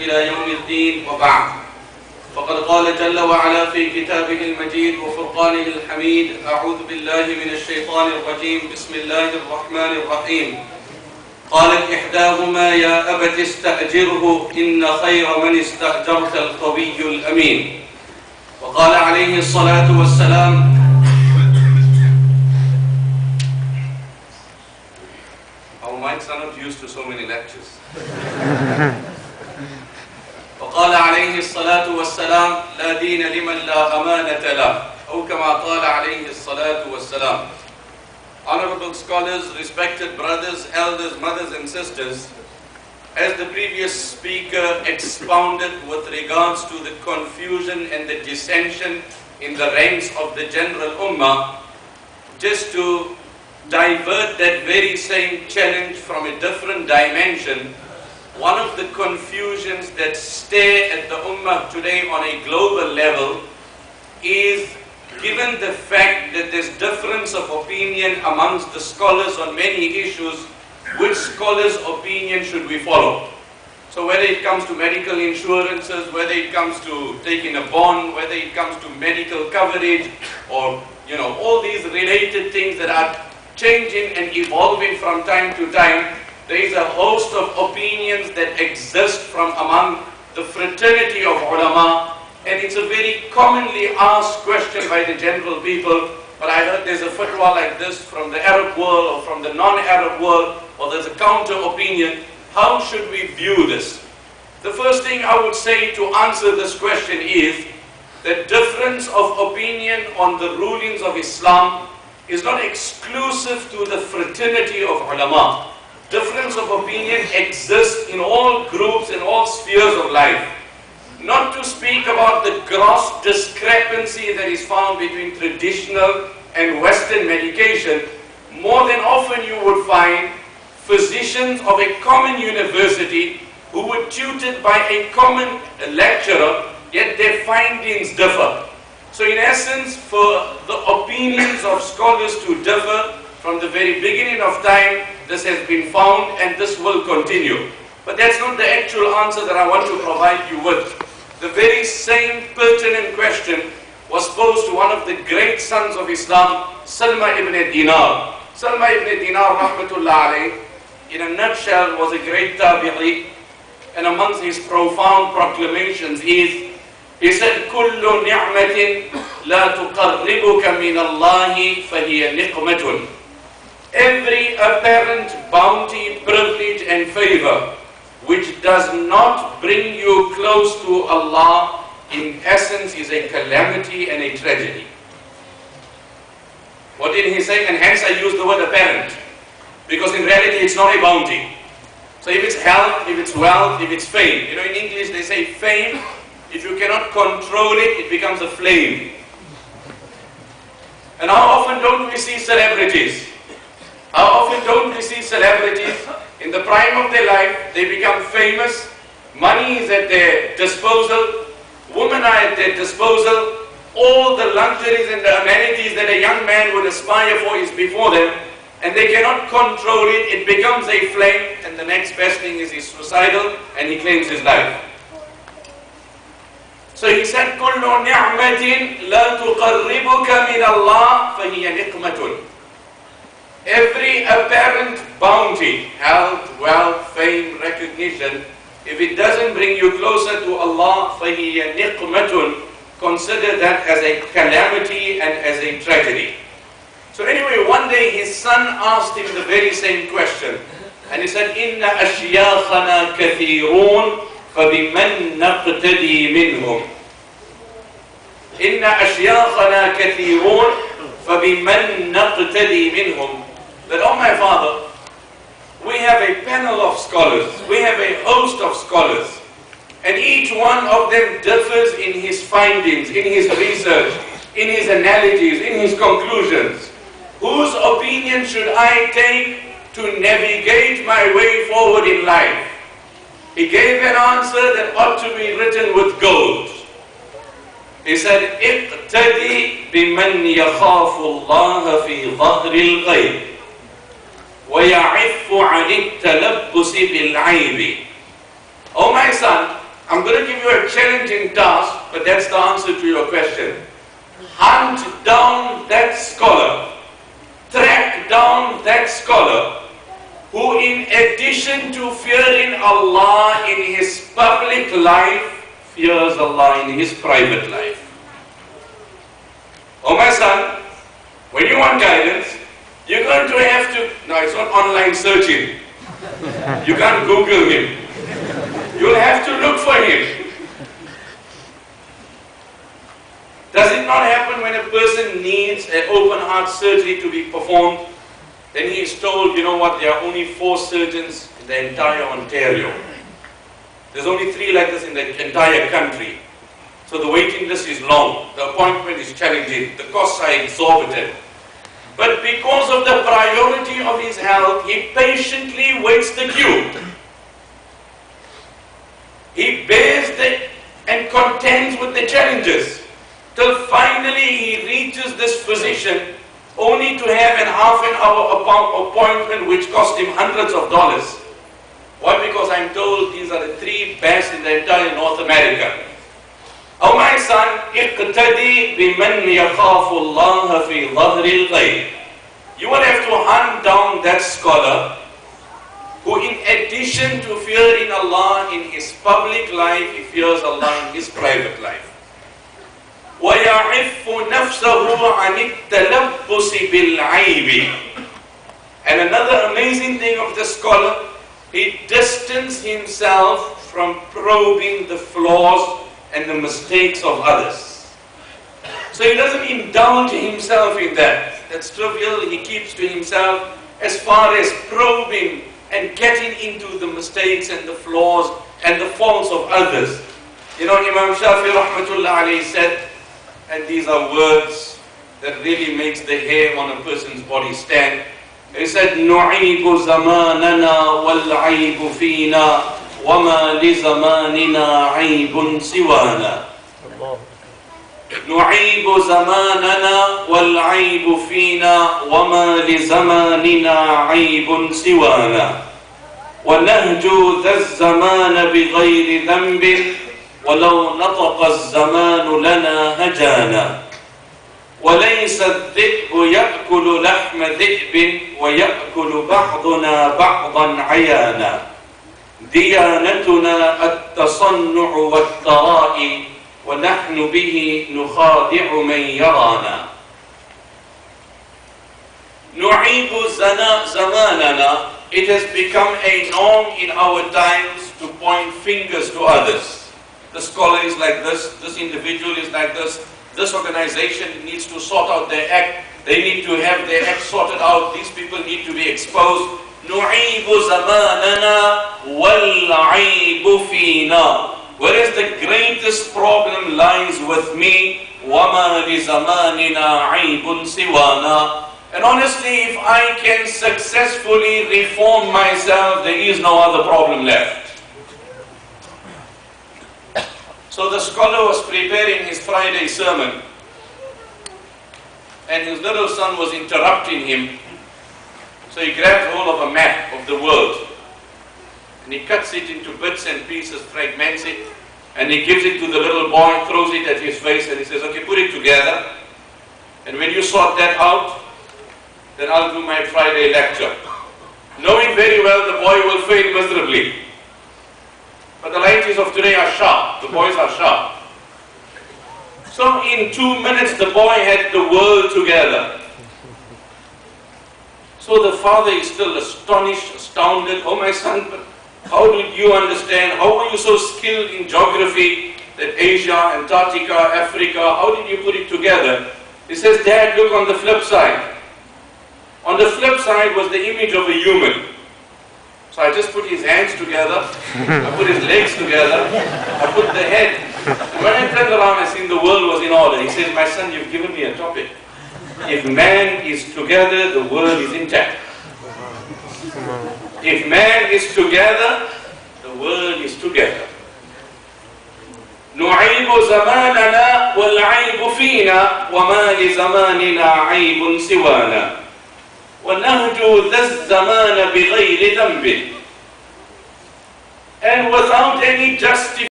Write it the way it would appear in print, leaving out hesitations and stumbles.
إلى يوم الدين وبعد فقد قال جل وعلا في كتابه المجيد وفرقانه الحميد أعوذ بالله من الشيطان الرجيم بسم الله الرحمن الرحيم قالت إحداهما يا أبت استأجره إن خير من استأجرت القوي الأمين وقال عليه الصلاة والسلام Our mics are not used to so many lectures. وقال عليه الصلاة والسلام لا دين لمن لا أمانة له أو كما قال عليه الصلاة والسلام. Honorable scholars, respected brothers, elders, mothers and sisters, as the previous speaker expounded with regards to the confusion and the dissension in the ranks of the general ummah, just to divert that very same challenge from a different dimension, one of the confusions that stare at the ummah today on a global level is, given the fact that there's difference of opinion amongst the scholars on many issues, which scholar's opinion should we follow? So whether it comes to medical insurances, whether it comes to taking a bond, whether it comes to medical coverage, or all these related things that are changing and evolving from time to time, there is a host of opinions that exist from among the fraternity of ulama, and it's a very commonly asked question by the general people. But I heard there's a fatwa like this from the Arab world or from the non-Arab world, or there's a counter opinion. How should we view this? The first thing I would say to answer this question is that difference of opinion on the rulings of Islam is not exclusive to the fraternity of ulama. Difference of opinion exists in all groups, in all spheres of life. Not to speak about the gross discrepancy that is found between traditional and Western medication, more than often you would find physicians of a common university who were tutored by a common lecturer, yet their findings differ. So in essence, for the opinions of scholars to differ from the very beginning of time, this has been found and this will continue. But that's not the actual answer that I want to provide you with. The very same pertinent question was posed to one of the great sons of Islam, Sulaiman Ibn Dinar. Sulaiman Ibn Dinar, rahmatullah alayh, in a nutshell, was a great tabi'i, and amongst his profound proclamations is, he said, كُلُّ نِعْمَةٍ لَا تُقَرِّبُكَ مِنَ اللَّهِ فَهِيَ نِقْمَةٌ. Every apparent bounty, privilege and favor which does not bring you close to Allah, in essence is a calamity and a tragedy. What did he say? And hence I use the word apparent, because in reality it's not a bounty. So if it's health, if it's wealth, if it's fame, in English they say fame, if you cannot control it, it becomes a flame. And how often don't we see celebrities? How often don't we see celebrities in the prime of their life, they become famous, money is at their disposal, women are at their disposal, all the luxuries and the amenities that a young man would aspire for is before them, and they cannot control it, it becomes a flame, and the next best thing is he's suicidal and he claims his life. So he said, كُلُّ نِعْمَةٍ لَا تُقَرِّبُكَ مِنَ اللَّهِ فَهِيَ نِقْمَةٌ. Every apparent bounty, health, wealth, fame, recognition, if it doesn't bring you closer to Allah, فَهِيَ نِقْمَةٌ, consider that as a calamity and as a tragedy. So anyway, one day his son asked him the very same question. And he said, إِنَّ أَشْيَاخَنَا كَثِيرُونَ فَبِمَنْ نَقْتَدِي مِنْهُمْ. إِنَّ أَشْيَاخَنَا كَثِيرُونَ فَبِمَنْ نَقْتَدِي مِنْهُمْ. That, oh my father, we have a panel of scholars, we have a host of scholars, and each one of them differs in his findings, in his research, in his analogies, in his conclusions. Whose opinion should I take to navigate my way forward in life? He gave an answer that ought to be written with gold. He said, اقتدي بمن يخاف الله في ظهر الغيب ويعف عن التلبس بالعيب. Oh my son, a challenging task, but that's the answer to your question. Hunt down that scholar, track down that scholar, who in addition to fearing Allah in his public life, fears Allah in his private life. Oh my son, when you want guidance, you're going to have to, no, it's not online searching. You can't Google him. You'll have to look for him. Does it not happen when a person needs an open heart surgery to be performed? Then he is told, you know what, there are only 4 surgeons in the entire Ontario. There's only 3 like this in the entire country. So the waiting list is long, the appointment is challenging, the costs are exorbitant. But because of the priority of his health, he patiently waits the queue. He bears and contends with the challenges, till finally he reaches this physician, only to have an half an hour appointment which cost him hundreds of dollars. Why? Because I'm told these are the 3 best in the entire North America. Oh my son, اقتدي بمن يخاف الله في ظهر الغيب. You will have to hunt down that scholar who in addition to fearing Allah in his public life, he fears Allah in his private life. وَيَعِفُّ نَفْسَهُ عَنِ التَّلَبُّسِ بِالْعَيْبِ. And another amazing thing of the scholar, he distanced himself from probing the flaws and the mistakes of others. So he doesn't indulge himself in that. That's trivial. He keeps to himself as far as probing and getting into the mistakes and the flaws and the faults of others. You know, Imam Shafi rahmatullah alayhi said, and these are words that really makes the hair on a person's body stand. He said, نُعِيبُ زَمَانَنَا وَالْعَيْبُ فِينَا وَمَا لِزَمَانِنَا عَيْبٌ سِوَانَا. نُعِيبُ زَمَانَنَا وَالْعَيْبُ فِينَا وَمَا لِزَمَانِنَا عَيْبٌ سِوَانَا. وَنَهْجُو ذَا الزَّمَانَ بِغَيْرِ ذَنْبٍ وَلَوْ نَطَقَ الزَّمَانُ لَنَا هَجَانَا. وَلَيْسَ الذِّئْبُ يَأْكُلُ لَحْمَ ذِئْبٍ وَيَأْكُلُ بَعْضُنَا بَعْضًا عَيَانًا. دِيَانَتُنَا التَّصَنُّعُ وَالتَّرَائِي وَنَحْنُ بِهِ نُخَادِعُ مَنْ يَرَانَا. نُعِيبُ زَمَانَنَا. It has become a norm in our times to point fingers to others. The scholar is like this individual is like this organization needs to sort out their act, they need to have their act sorted out, these people need to be exposed. نُعِيبُ زَمَانَنَا وَالْعَيْبُ فِينَا. Whereas the greatest problem lies with me. وَمَا لِزَمَانِنَا عَيْبٌ سِوَانَا. And honestly, if I can successfully reform myself, there is no other problem left. So the scholar was preparing his Friday sermon, and his little son was interrupting him. So he grabbed hold of a map of the world, and he cuts it into bits and pieces, fragments it, and he gives it to the little boy, throws it at his face, and he says, okay, put it together, and when you sort that out, then I'll do my Friday lecture. Knowing very well the boy will fail miserably. But the ladies of today are sharp, the boys are sharp. So in 2 minutes the boy had the world together. So the father is still astonished, astounded. Oh my son, but how did you understand? How are you so skilled in geography that Asia, Antarctica, Africa, how did you put it together? He says, Dad, look on the flip side. On the flip side was the image of a human. So I just put his hands together, I put his legs together, I put the head. And when I turned around, I seen the world was in order. He says, my son, you've given me a topic. If man is together, the world is intact. If man is together, the world is together. نُعِيبُ زَمَانَنَا وَالْعَيْبُ فِينَا وَمَا لِزَمَانِنَا عَيْبٌ سِوَانَا. وَنَهْجُو ذَا الزَّمَانَ بِغَيْرِ ذَنْبٍ. And without any justification.